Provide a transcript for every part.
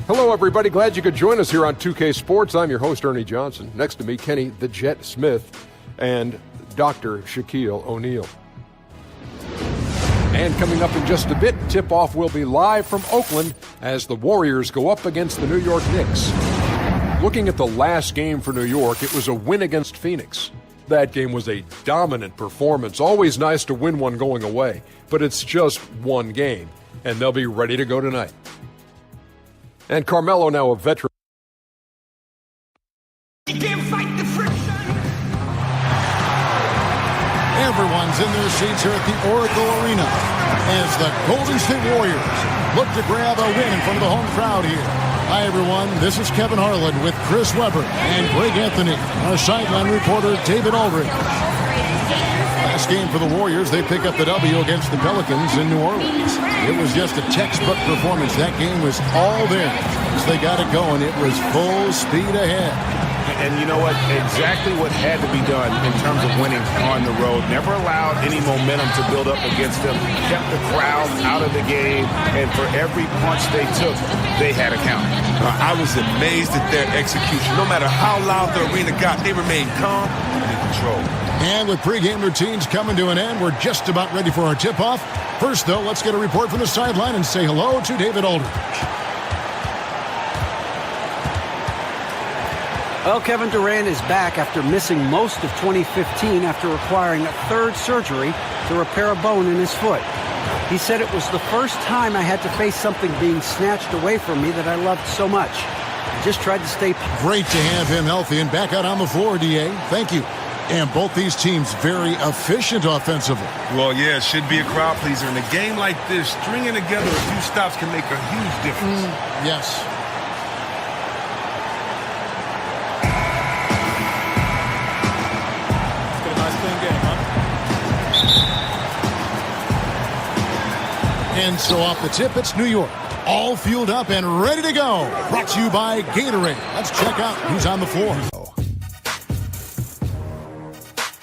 Hello, everybody. Glad you could join us here on 2K Sports. I'm your host, Ernie Johnson. Next to me, Kenny the Jet Smith and Dr. Shaquille O'Neal. And coming up in just a bit, tip-off will be live from Oakland as the Warriors go up against the New York Knicks. Looking at the last game for New York, it was a win against Phoenix. That game was a dominant performance. Always nice to win one going away, but it's just one game, and they'll be ready to go tonight. And Carmelo, now a veteran. You can't fight the friction. Everyone's in their seats here at the Oracle Arena as the Golden State Warriors look to grab a win in front of the home crowd here. Hi, everyone. This is Kevin Harlan with Chris Webber and Greg Anthony, our sideline reporter David Aldridge. Last game for the Warriors, they pick up the W against the Pelicans in New Orleans. It was just a textbook performance. That game was all there as they got it going. It was full speed ahead. And you know what? Exactly what had to be done in terms of winning on the road. Never allowed any momentum to build up against them. Kept the crowd out of the game. And for every punch they took, they had a count. I was amazed at their execution. No matter how loud the arena got, they remained calm and in control. And with pregame routines coming to an end, we're just about ready for our tip-off. First, though, let's get a report from the sideline and say hello to David Aldridge. Well, Kevin Durant is back after missing most of 2015 after requiring a third surgery to repair a bone in his foot. He said it was the first time I had to face something being snatched away from me that I loved so much. I just tried to stay. Great to have him healthy and back out on the floor, D.A. Thank you. And both these teams very efficient offensively. Well, yeah, it should be a crowd pleaser. In a game like this, stringing together a few stops can make a huge difference. Yes. And so off the tip, it's New York. All fueled up and ready to go. Brought to you by Gatorade. Let's check out who's on the floor.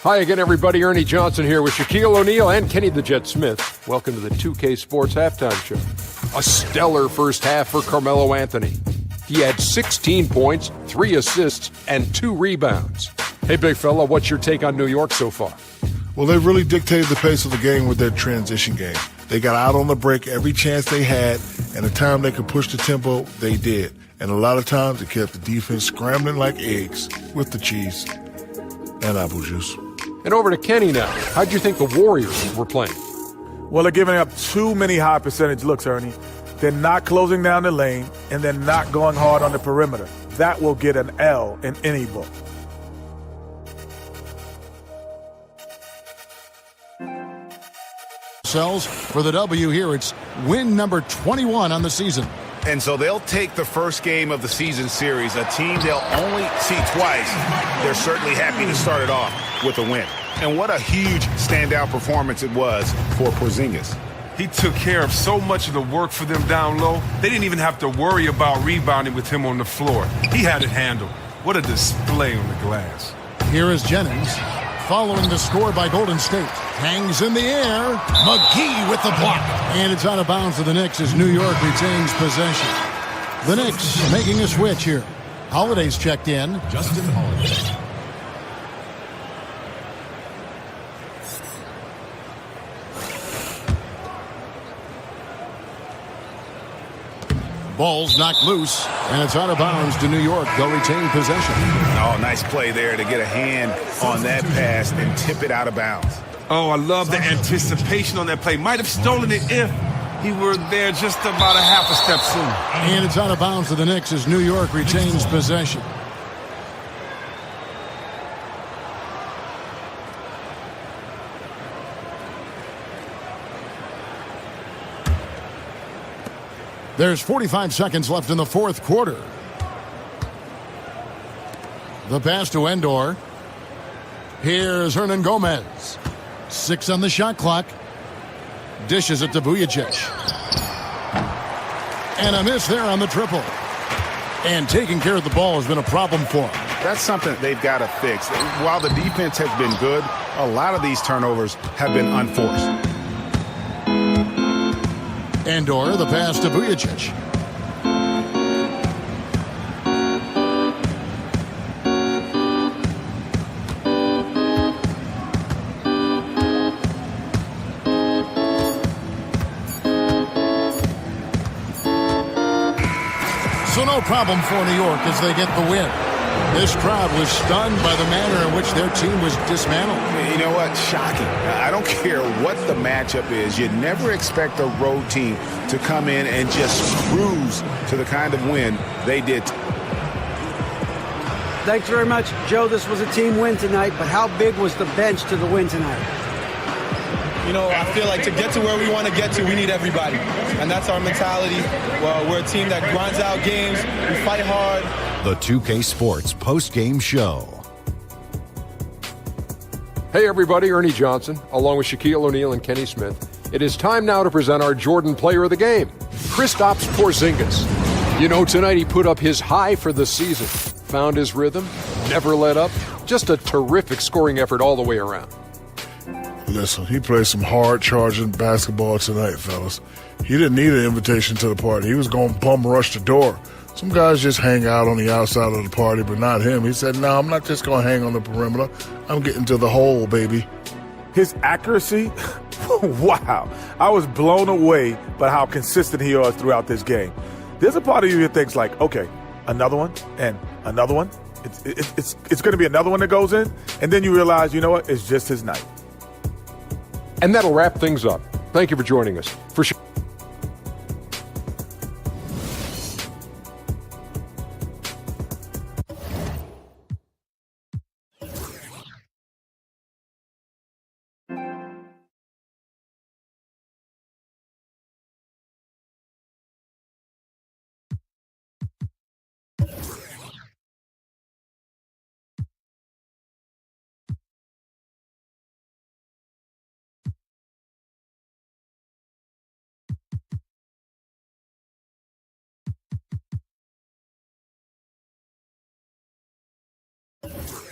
Hi again, everybody. Ernie Johnson here with Shaquille O'Neal and Kenny the Jet Smith. Welcome to the 2K Sports Halftime Show. A stellar first half for Carmelo Anthony. He had 16 points, 3 assists, and 2 rebounds. Hey, big fella, what's your take on New York so far? Well, they really dictated the pace of the game with their transition game. They got out on the break every chance they had, and the time they could push the tempo, they did. And a lot of times, it kept the defense scrambling like eggs with the cheese and apple juice. And over to Kenny now. How'd you think the Warriors were playing? Well, they're giving up too many high percentage looks, Ernie. They're not closing down the lane, and they're not going hard on the perimeter. That will get an L in any book. For the W here, it's win number 21 on the season. And so they'll take the first game of the season series, a team they'll only see twice. They're certainly happy to start it off with a win. And what a huge standout performance it was for Porzingis. He took care of so much of the work for them down low, they didn't even have to worry about rebounding with him on the floor. He had it handled. What a display on the glass. Here is Jennings. Following the score by Golden State. Hangs in the air. McGee with the block. And it's out of bounds to the Knicks as New York retains possession. The Knicks making a switch here. Holiday's checked in. Justin Holiday. Ball's knocked loose, and it's out of bounds to New York. They'll retain possession. Oh, nice play there to get a hand on that pass and tip it out of bounds. Oh, I love the anticipation on that play. Might have stolen it if he were there just about a half a step sooner. And it's out of bounds to the Knicks as New York retains possession. There's 45 seconds left in the fourth quarter. The pass to Endor. Here's Hernan Gomez. 6 on the shot clock. Dishes it to Vujacic. And a miss there on the triple. And taking care of the ball has been a problem for him. That's something they've got to fix. While the defense has been good, a lot of these turnovers have been unforced. Endor, the pass to Vujacic. So no problem for New York as they get the win. This crowd was stunned by the manner in which their team was dismantled. You know what? Shocking. I don't care what the matchup is. You never expect a road team to come in and just cruise to the kind of win they did. Thanks very much, Joe. This was a team win tonight, but how big was the bench to the win tonight? You know, I feel like to get to where we want to get to, we need everybody. And that's our mentality. Well, we're a team that grinds out games. We fight hard. The 2K Sports post-game show. Hey everybody, Ernie Johnson, along with Shaquille O'Neal and Kenny Smith. It is time now to present our Jordan Player of the Game, Kristaps Porzingis. You know, tonight he put up his high for the season, found his rhythm, never let up, just a terrific scoring effort all the way around. Listen, he played some hard-charging basketball tonight, fellas. He didn't need an invitation to the party. He was going to bum rush the door. Some guys just hang out on the outside of the party, but not him. He said, no, I'm not just going to hang on the perimeter. I'm getting to the hole, baby. His accuracy, wow. I was blown away by how consistent he was throughout this game. There's a part of you that thinks like, okay, another one and another one. It's going to be another one that goes in. And then you realize, you know what? It's just his night. And that'll wrap things up. Thank you for joining us. For sure. You